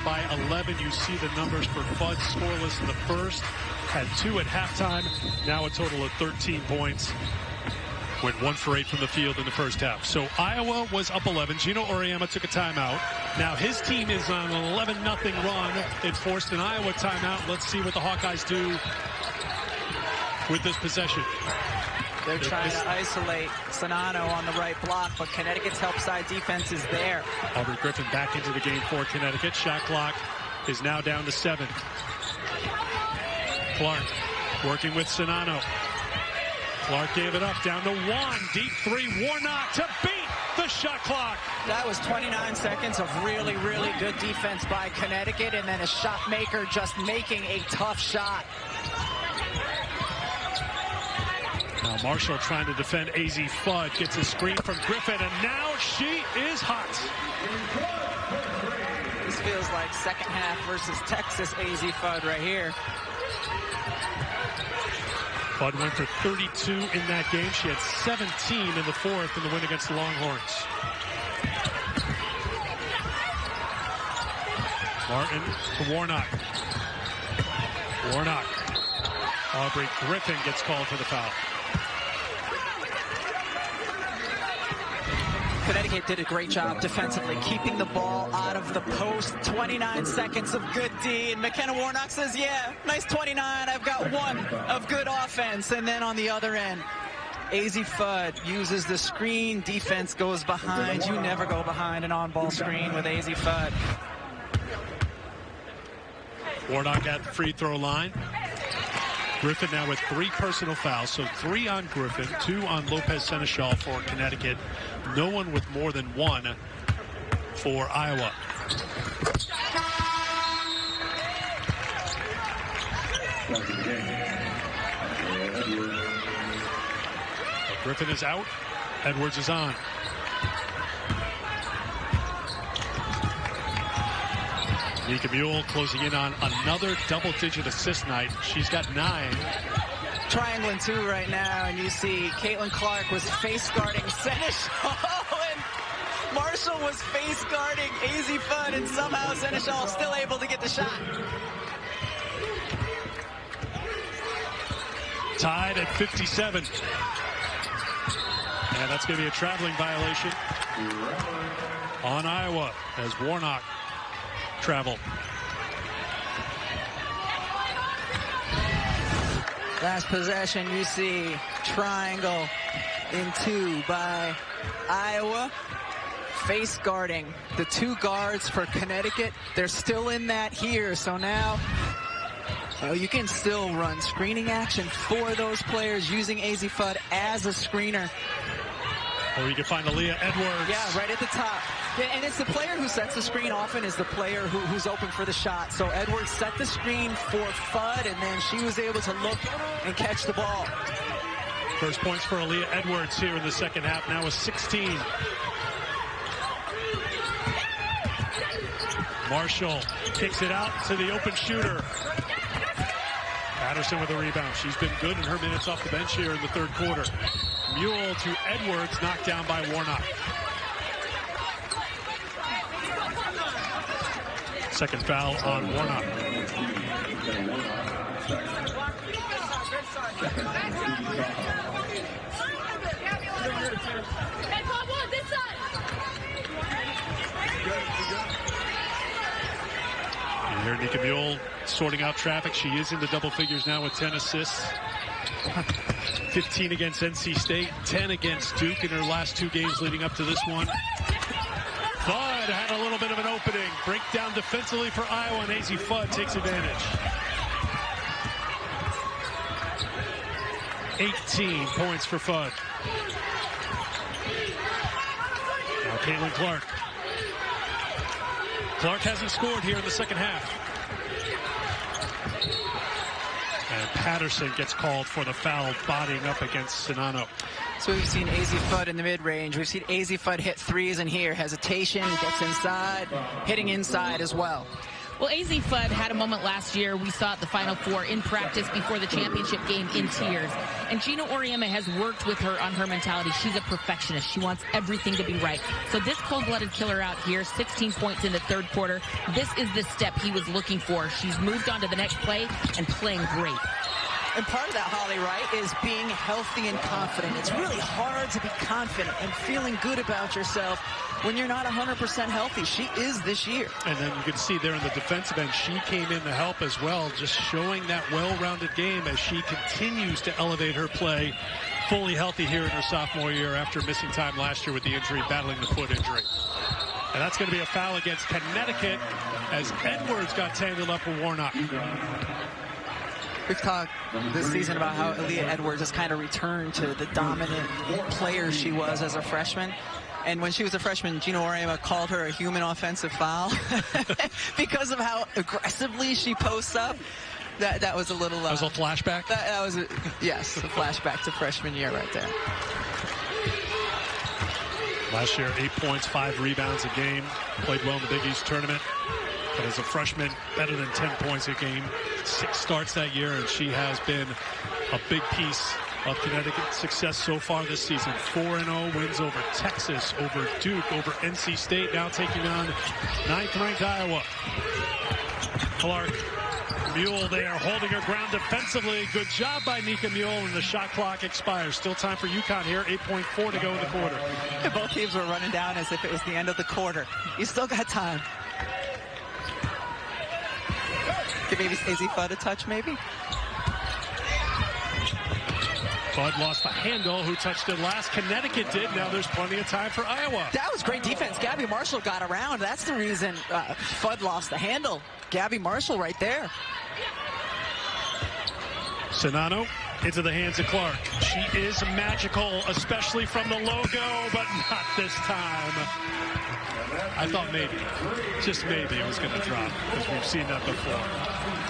By 11, you see the numbers for Fudd scoreless in the first. Had 2 at halftime. Now a total of 13 points. Went 1 for 8 from the field in the first half. So Iowa was up 11. Gino Auriemma took a timeout. Now his team is on an 11-0 run. It forced an Iowa timeout. Let's see what the Hawkeyes do with this possession. They're trying to isolate Sonano on the right block, but Connecticut's help side defense is there. Aubrey Griffin back into the game for Connecticut. Shot clock is now down to 7. Clark working with Sonano. Clark gave it up, down to 1. Deep three, Warnock to beat the shot clock. That was 29 seconds of really, really good defense by Connecticut, and then a shot maker just making a tough shot. Now Marshall trying to defend AZ Fudd, gets a screen from Griffin, and now she is hot. This feels like second half versus Texas AZ Fudd right here. Fudd went for 32 in that game. She had 17 in the fourth in the win against the Longhorns. Martin to Warnock. Warnock. Aubrey Griffin gets called for the foul. Connecticut did a great job defensively, keeping the ball out of the post. 29 seconds of good D, and McKenna Warnock says, yeah, nice 29. I've got 1 of good offense. And then on the other end, AZ Fudd uses the screen. Defense goes behind. You never go behind an on-ball screen with AZ Fudd. Warnock at the free throw line. Griffin now with 3 personal fouls, so 3 on Griffin, 2 on Lopez-Seneschal for Connecticut. No one with more than 1 for Iowa. Griffin is out. Edwards is on. Nika Mule closing in on another double-digit assist night. She's got 9. Triangling 2 right now, and you see Caitlin Clark was face guarding Seneschal, and Marshall was face guarding AZ Fudd, and somehow Seneschal still able to get the shot. Tied at 57. And that's going to be a traveling violation on Iowa as Warnock traveled. Last possession, you see triangle in 2 by Iowa. Face guarding the 2 guards for Connecticut. They're still in that here, so now you can still run screening action for those players using AZ Fudd as a screener. Or you can find Aaliyah Edwards. Yeah, right at the top. And it's the player who sets the screen often is the player who's open for the shot. So Edwards set the screen for Fudd, and then she was able to look and catch the ball. First points for Aaliyah Edwards here in the second half, now with 16. Marshall kicks it out to the open shooter. Patterson with a rebound. She's been good in her minutes off the bench here in the third quarter. Mule to Edwards, knocked down by Warnock. Second foul on Warnock. And here Nika Mule sorting out traffic. She is into double figures now with 10 assists. 15 against NC State, 10 against Duke in her last 2 games leading up to this one. Fudd had a little bit of an opening. Breakdown defensively for Iowa, and AZ Fudd takes advantage. 18 points for Fudd. Now Caitlin Clark. Clark hasn't scored here in the second half. And Patterson gets called for the foul, bodying up against Sinano. So we've seen AZ Fudd in the mid-range. We've seen AZ Fudd hit threes in here. Hesitation, gets inside, hitting inside as well. Well, AZ Fudd had a moment last year. We saw at the Final Four in practice before the championship game in tears. And Gina Auriemma has worked with her on her mentality. She's a perfectionist. She wants everything to be right. So this cold-blooded killer out here, 16 points in the third quarter. This is the step he was looking for. She's moved on to the next play and playing great. And part of that, Holly, right, is being healthy and confident. It's really hard to be confident and feeling good about yourself when you're not 100% healthy. She is this year. And then you can see there in the defensive end, she came in to help as well, just showing that well-rounded game as she continues to elevate her play. Fully healthy here in her sophomore year after missing time last year with the injury, battling the foot injury. And that's going to be a foul against Connecticut as Edwards got tangled up with Warnock. We've talked this season about how Aaliyah Edwards has kind of returned to the dominant player she was as a freshman. And when she was a freshman, Gina Auriemma called her a human offensive foul because of how aggressively she posts up. That was a little... that was a flashback? That was, yes, a flashback to freshman year right there. Last year, 8 points, 5 rebounds a game. Played well in the Big East tournament. But as a freshman, better than 10 points a game. 6 starts that year, and she has been a big piece of Connecticut's success so far this season. 4-0 wins over Texas, over Duke, over NC State, now taking on 9th-ranked Iowa. Clark, Mule there, holding her ground defensively. Good job by Nika Mule, and the shot clock expires. Still time for UConn here, 8.4 to go in the quarter. Both teams were running down as if it was the end of the quarter. You still got time. Give maybe AZ Fudd a touch, maybe? Fudd lost the handle. Who touched it last? Connecticut did. Now there's plenty of time for Iowa. That was great defense. Gabby Marshall got around. That's the reason Fudd lost the handle. Gabby Marshall right there. Sinano into the hands of Clark. She is magical, especially from the logo, but not this time. I thought maybe, just maybe, it was going to drop, because we've seen that before.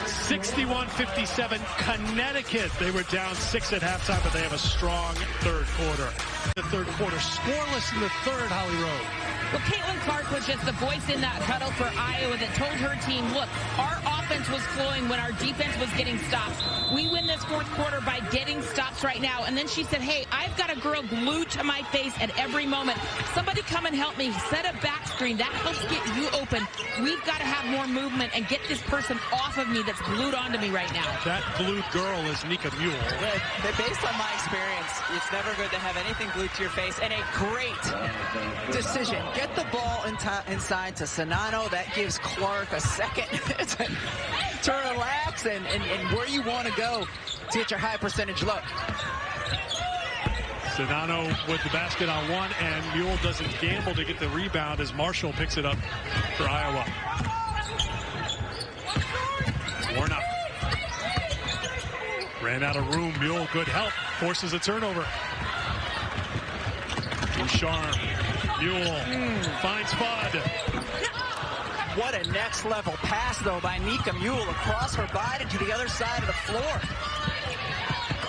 61-57, Connecticut. They were down 6 at halftime, but they have a strong third quarter. The third quarter, scoreless in the third, Holly Rowe. Well, Caitlin Clark was just the voice in that huddle for Iowa that told her team, look, our offense was flowing when our defense was getting stopped. We win this fourth quarter by getting stops right now. And then she said, hey, I've got a girl glued to my face at every moment. Somebody come and help me. Set a back screen. That helps get you open. We've got to have more movement and get this person off of me that's glued onto me right now. That glued girl is Nika Mule. Yeah, based on my experience, it's never good to have anything glued to your face. And a great decision. Get the ball inside to Sanano. That gives Clark a second to relax and where you want to go to get your high percentage look. Sanano with the basket on one, and Mule doesn't gamble to get the rebound as Marshall picks it up for Iowa. Warnock ran out of room. Mule, good help, forces a turnover. Ducharme, Mule finds Fudd. What a next level pass though by Nika Mule across her body to the other side of the floor.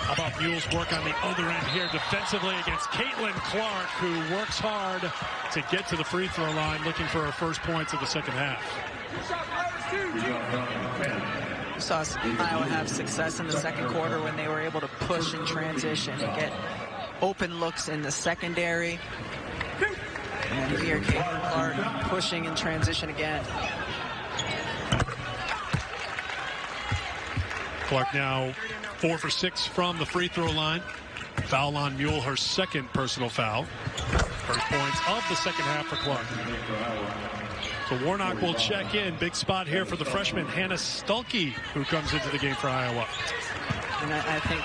How about Mule's work on the other end here defensively against Caitlin Clark, who works hard to get to the free throw line, looking for her first points of the second half. We saw Iowa have success in the second quarter when they were able to push in transition and get open looks in the secondary. And here, Caitlin Clark pushing in transition again. Clark now 4 for 6 from the free throw line. Foul on Mule, her second personal foul. First points of the second half for Clark. So Warnock will check in. Big spot here for the freshman, Hannah Stuelke, who comes into the game for Iowa. And I think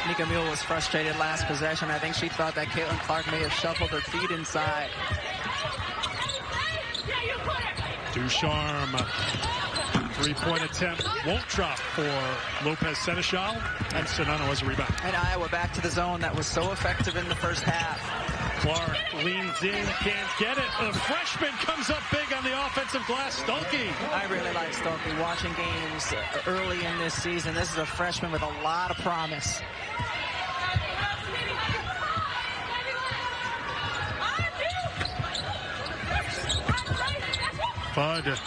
Nika Mule was frustrated last possession. I think she thought that Caitlin Clark may have shuffled her feet inside. Ducharme, three-point attempt won't drop for Lopez Seneschal, and Sanano has a rebound. And Iowa back to the zone that was so effective in the first half. Clark leans in, can't get it. The freshman comes up big on the offensive glass. Stuelke. I really like Stuelke. Watching games early in this season, this is a freshman with a lot of promise. Fudd.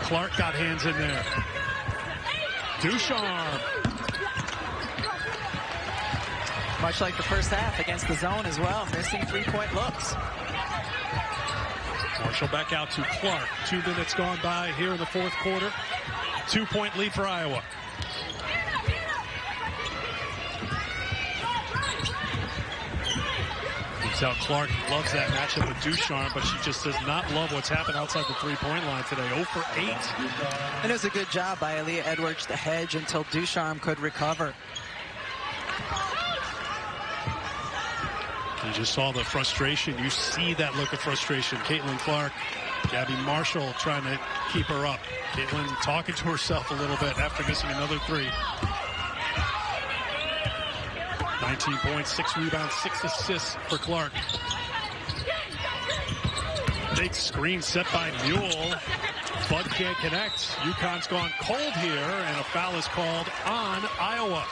Clark got hands in there. Ducharme. Much like the first half against the zone as well, missing three-point looks. Marshall back out to Clark. 2 minutes gone by here in the fourth quarter. 2-point lead for Iowa. How Clark loves that matchup with Ducharme, but she just does not love what's happened outside the three-point line today. 0 for 8. And it was a good job by Aaliyah Edwards to hedge until Ducharme could recover. You just saw the frustration. You see that look of frustration. Caitlin Clark, Gabby Marshall trying to keep her up. Caitlin talking to herself a little bit after missing another three. 19 points, 6 rebounds, 6 assists for Clark. Big screen set by Mule. Fudd can't connect. UConn's gone cold here, and a foul is called on Iowa.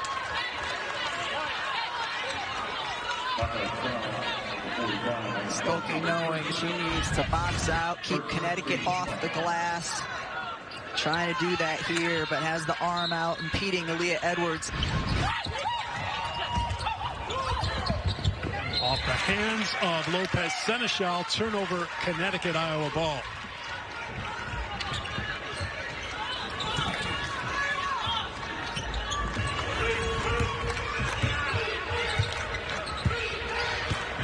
Stuelke knowing she needs to box out, keep Connecticut off the glass. Trying to do that here, but has the arm out, impeding Aaliyah Edwards. Off the hands of Lopez Seneschal, turnover, Connecticut, Iowa ball.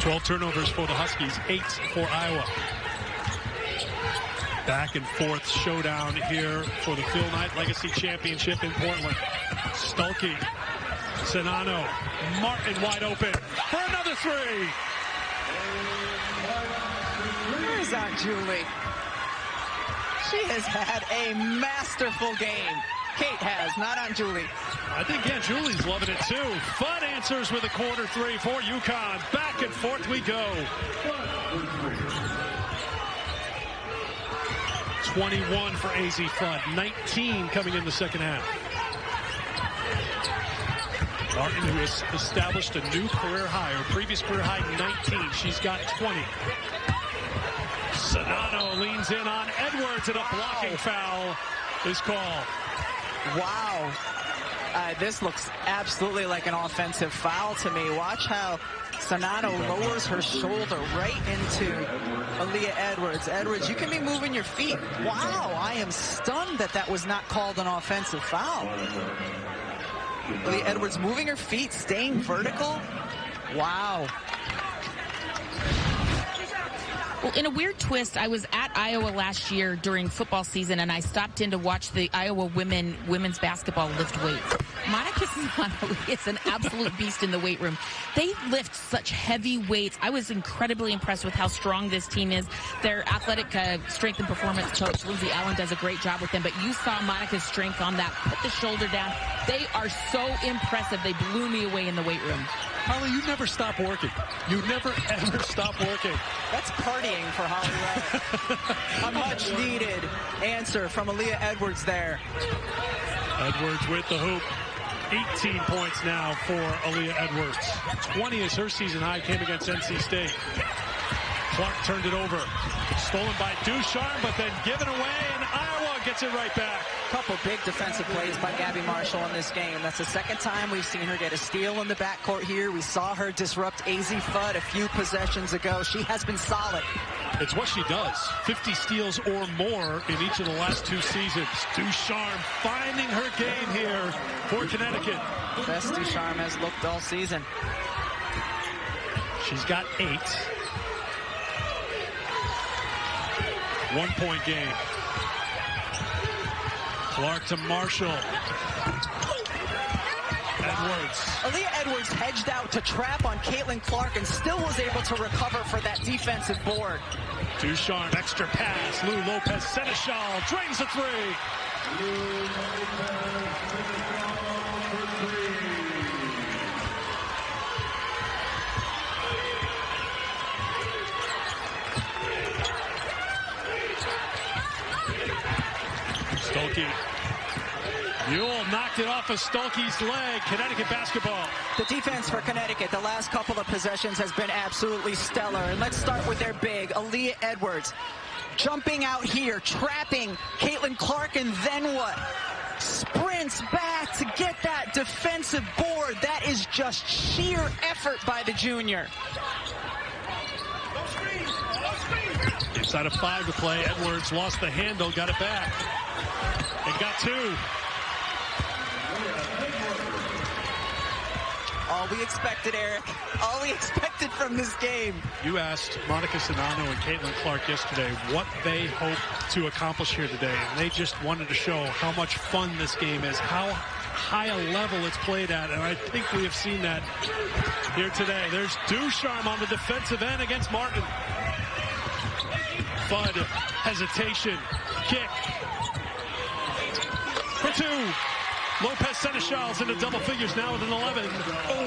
Twelve turnovers for the Huskies, 8 for Iowa. Back and forth showdown here for the Phil Knight Legacy Championship in Portland. Stuelke, Sanano, Martin wide open for another three. Where's Aunt Julie? She has had a masterful game. Kate has, not Aunt Julie. I think Aunt Julie's loving it too. Fudd answers with a quarter three for UConn. Back and forth we go. 21 for AZ Fudd, 19 coming in the second half. Martin, who has established a new career high, her previous career high 19. She's got 20. Sanano leans in on Edwards, and a blocking foul is called. Wow. This looks absolutely like an offensive foul to me. Watch how Sonano lowers her shoulder right into Aaliyah Edwards. Edwards, you can be moving your feet. Wow, I am stunned that that was not called an offensive foul. Aaliyah Edwards moving her feet, staying vertical. Wow. Well, in a weird twist, I was at Iowa last year during football season, and I stopped in to watch the Iowa women's basketball lift weights. Monica Sonano is an absolute beast in the weight room. They lift such heavy weights. I was incredibly impressed with how strong this team is. Their athletic strength and performance coach, Lindsay Allen, does a great job with them, but you saw Monica's strength on that. Put the shoulder down. They are so impressive. They blew me away in the weight room. Holly, you never stop working. You never, ever stop working. That's partying for Holly Reddick. A much-needed answer from Aaliyah Edwards there. Edwards with the hoop. 18 points now for Aaliyah Edwards. 20 is her season high, came against NC State. Clark turned it over. Stolen by Ducharme, but then given away, and Iowa gets it right back. Couple big defensive plays by Gabby Marshall in this game. That's the second time we've seen her get a steal in the backcourt here. We saw her disrupt AZ Fudd a few possessions ago. She has been solid. It's what she does. 50 steals or more in each of the last 2 seasons. Ducharme finding her game here for Connecticut. Best Ducharme has looked all season. She's got 8. 1-point game. Clark to Marshall. Edwards. Aaliyah Edwards hedged out to trap on Caitlin Clark and still was able to recover for that defensive board. Ducharme, extra pass. Lou Lopez Seneschal drains the 3. Stolke. Mule knocked it off of Stolke's leg. Connecticut basketball. The defense for Connecticut the last couple of possessions has been absolutely stellar. And let's start with their big, Aaliyah Edwards. Jumping out here, trapping Caitlin Clark, and then what? Sprints back to get that defensive board. That is just sheer effort by the junior. Inside of 5 to play. Edwards lost the handle, got it back. And got 2. All we expected, Eric. All we expected from this game. You asked Monica Sonano and Caitlin Clark yesterday what they hope to accomplish here today. And they just wanted to show how much fun this game is, how high a level it's played at. And I think we have seen that here today. There's Ducharme on the defensive end against Martin. Fudd, hesitation, kick. For 2. Lopez Seneschal's into double figures now with an 11.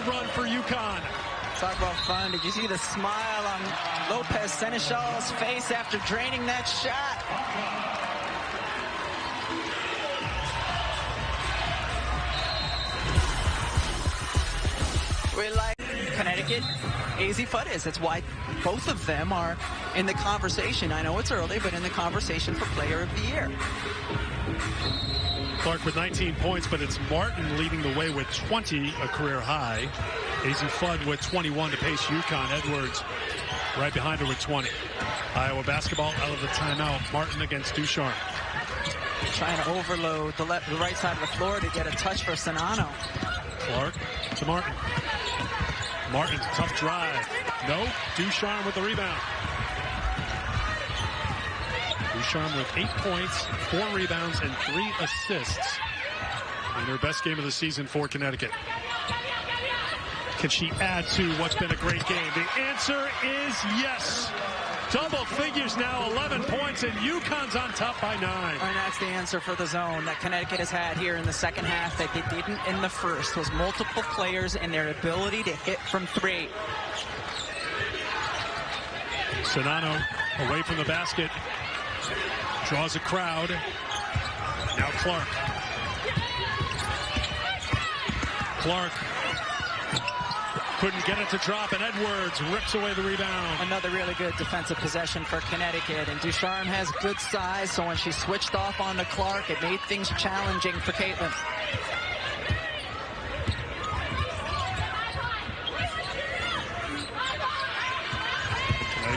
Run for UConn. Talk about fun. Did you see the smile on Lopez Seneschal's face after draining that shot? We like Connecticut. AZ Fudd is. That's why both of them are in the conversation. I know it's early, but in the conversation for Player of the Year. Clark with 19 points, but it's Martin leading the way with 20, a career high. AZ Fudd with 21 to pace UConn. Edwards right behind her with 20. Iowa basketball out of the timeout. Martin against Ducharme. Trying to overload the right side of the floor to get a touch for Sonano. Clark to Martin. Martin, tough drive. No, Ducharme with the rebound. Ducharme with 8 points, 4 rebounds, and 3 assists in her best game of the season for Connecticut. Can she add to what's been a great game? The answer is yes. Double figures now, 11 points, and UConn's on top by 9. And that's the answer for the zone that Connecticut has had here in the second half that they didn't in the first, was multiple players and their ability to hit from 3. Sonano away from the basket. Draws a crowd. Now Clark. Clark couldn't get it to drop, and Edwards rips away the rebound. Another really good defensive possession for Connecticut, and Ducharme has good size, so when she switched off onto Clark, it made things challenging for Caitlin.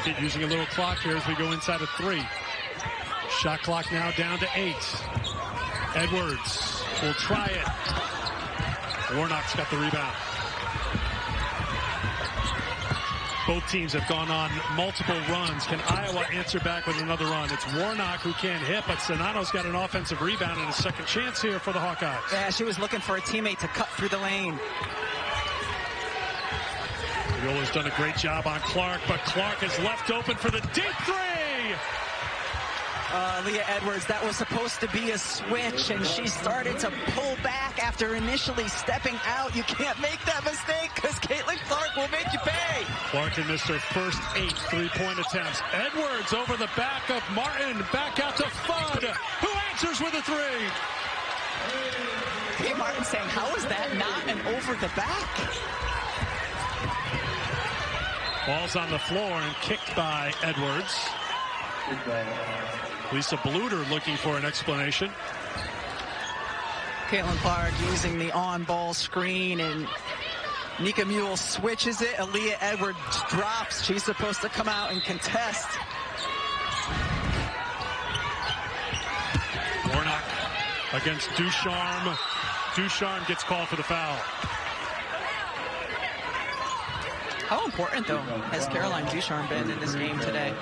Connecticut using a little clock here as we go inside of 3. Shot clock now down to 8. Edwards will try it. Warnock's got the rebound. Both teams have gone on multiple runs. Can Iowa answer back with another run? It's Warnock who can't hit, but Sonano's got an offensive rebound and a second chance here for the Hawkeyes. Yeah, she was looking for a teammate to cut through the lane. Viola's done a great job on Clark, but Clark is left open for the deep 3. Leah Edwards, that was supposed to be a switch, and she started to pull back after initially stepping out. You can't make that mistake because Caitlin Clark will make you pay. Clark had missed her first 8 3-point attempts. Edwards over the back of Martin, back out to Fudd, who answers with a 3. Hey, Martin saying, how is that not an over the back? Ball's on the floor and kicked by Edwards. Lisa Bluter looking for an explanation. Caitlin Clark using the on-ball screen, and Nika Mule switches it. Aaliyah Edwards drops. She's supposed to come out and contest. Warnock against Ducharme. Ducharme gets called for the foul. How important, though, has Caroline Ducharme been in this game today?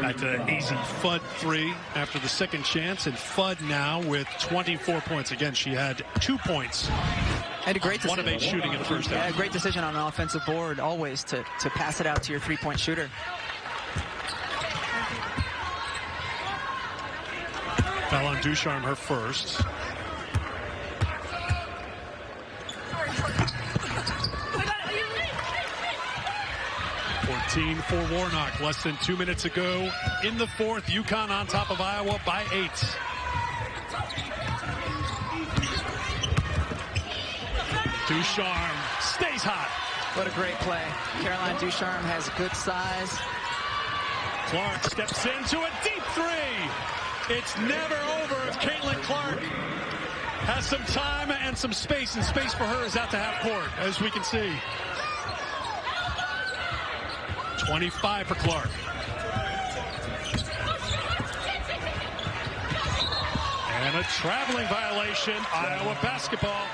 Back to easy Fudd 3 after the second chance, and Fudd now with 24 points. Again, she had 2 points. Had a great decision. 1 of 8 shooting in the first half. Yeah, great decision on an offensive board, always to pass it out to your 3-point shooter. Foul on Ducharme, her first. For Warnock, less than 2 minutes ago in the 4th. UConn on top of Iowa by 8. Ducharme stays hot. What a great play. Caroline Ducharme has good size. Clark steps into a deep 3. It's never over if Caitlin Clark has some time and some space, and space for her is out to half court, as we can see. 25 for Clark. And a traveling violation. Iowa basketball.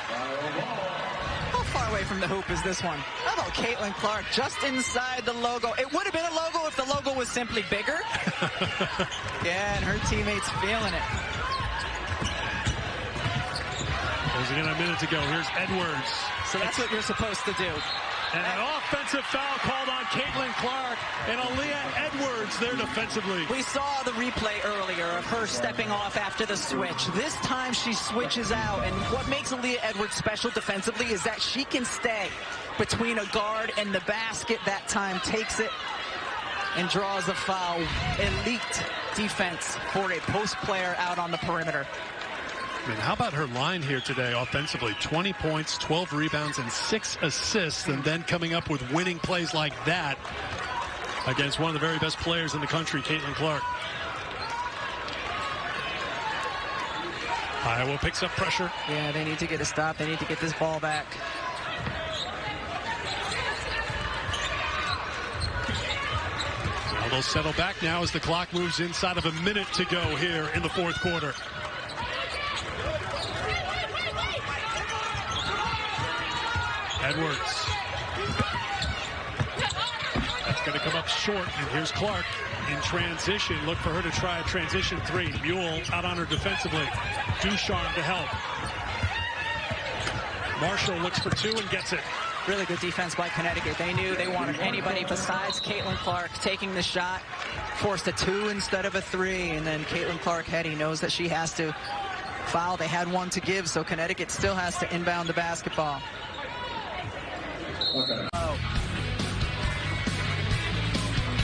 How far away from the hoop is this one? How about Caitlin Clark just inside the logo? It would have been a logo if the logo was simply bigger. Yeah, and her teammates feeling it. Closing in a minute to go. Here's Edwards. So that's what you're supposed to do. And an offensive foul called on Caitlin Clark and Aaliyah Edwards there defensively. We saw the replay earlier of her stepping off after the switch. This time she switches out, and what makes Aaliyah Edwards special defensively is that she can stay between a guard and the basket. That time takes it and draws a foul. Elite defense for a post player out on the perimeter. I mean, how about her line here today offensively? 20 points, 12 rebounds, and 6 assists, and then coming up with winning plays like that against one of the very best players in the country, Caitlin Clark. Iowa picks up pressure. Yeah, they need to get a stop. They need to get this ball back. Well, they'll settle back now as the clock moves inside of a minute to go here in the 4th quarter. Edwards. That's going to come up short, and here's Clark in transition. Look for her to try a transition 3. Mule out on her defensively. Ducharme to help. Marshall looks for 2 and gets it. Really good defense by Connecticut. They knew they wanted anybody besides Caitlin Clark taking the shot. Forced a 2 instead of a 3, and then Caitlin Clark knows that she has to foul. They had 1 to give, so Connecticut still has to inbound the basketball. Oh.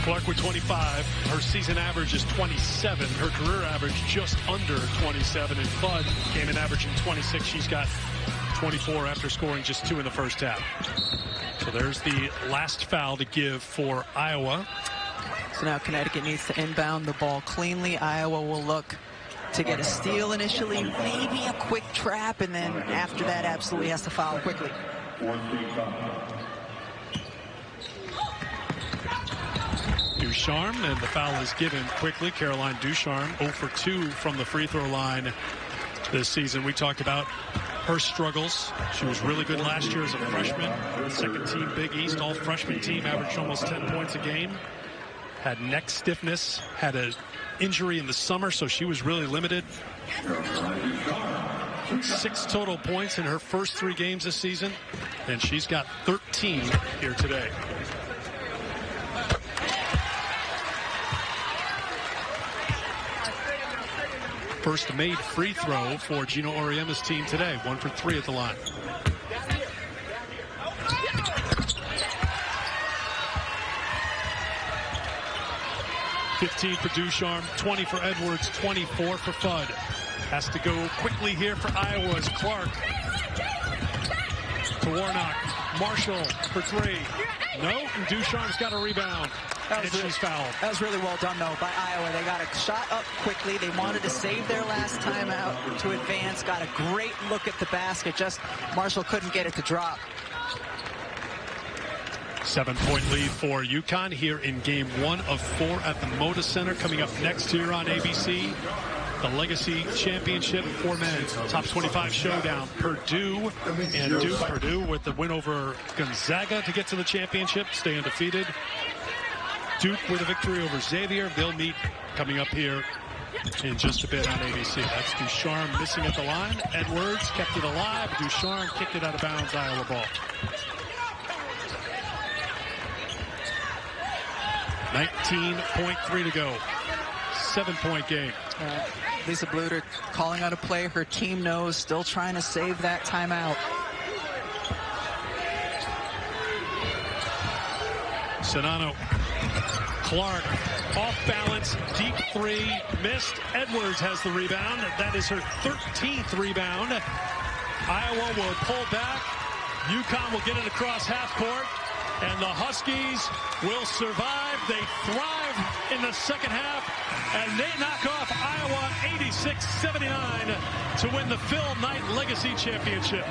Clark with 25. Her season average is 27. Her career average just under 27. And Fudd came in averaging 26. She's got 24 after scoring just 2 in the first half. So there's the last foul to give for Iowa. So now Connecticut needs to inbound the ball cleanly. Iowa will look to get a steal initially, maybe a quick trap, and then after that absolutely has to foul quickly. Ducharme, and the foul is given quickly. Caroline Ducharme 0 for 2 from the free throw line this season. We talked about her struggles. She was really good last year as a freshman. Second team Big East, all freshman team, averaged almost 10 points a game. Had neck stiffness, had an injury in the summer, so she was really limited. 6 total points in her first 3 games this season, and she's got 13 here today. First made free throw for Gino Auriemma's team today. 1 for 3 at the line. $15 for Ducharme, 20 for Edwards, 24 for Fudd. Has to go quickly here for Iowa's Clark. To Warnock. Marshall for 3. No, and Ducharme's got a rebound. And she's fouled. That was really well done, though, by Iowa. They got a shot up quickly. They wanted to save their last timeout to advance. Got a great look at the basket. Just Marshall couldn't get it to drop. 7-point lead for UConn here in game 1 of 4 at the Moda Center. Coming up next here on ABC, the Legacy Championship for men. Top 25 showdown. Purdue and Duke. Purdue with the win over Gonzaga to get to the championship, stay undefeated. Duke with a victory over Xavier. They'll meet coming up here in just a bit on ABC. That's Ducharme missing at the line. Edwards kept it alive. Ducharme kicked it out of bounds. Iowa ball. 19.3 to go. 7-point game. Lisa Bluter calling out a play her team knows, still trying to save that timeout. Sonano. Clark off balance, deep 3, missed. Edwards has the rebound. That is her 13th rebound. Iowa will pull back. UConn will get it across half court. And the Huskies will survive. They thrive in the second half. And they knock off Iowa 86-79 to win the Phil Knight Legacy Championship.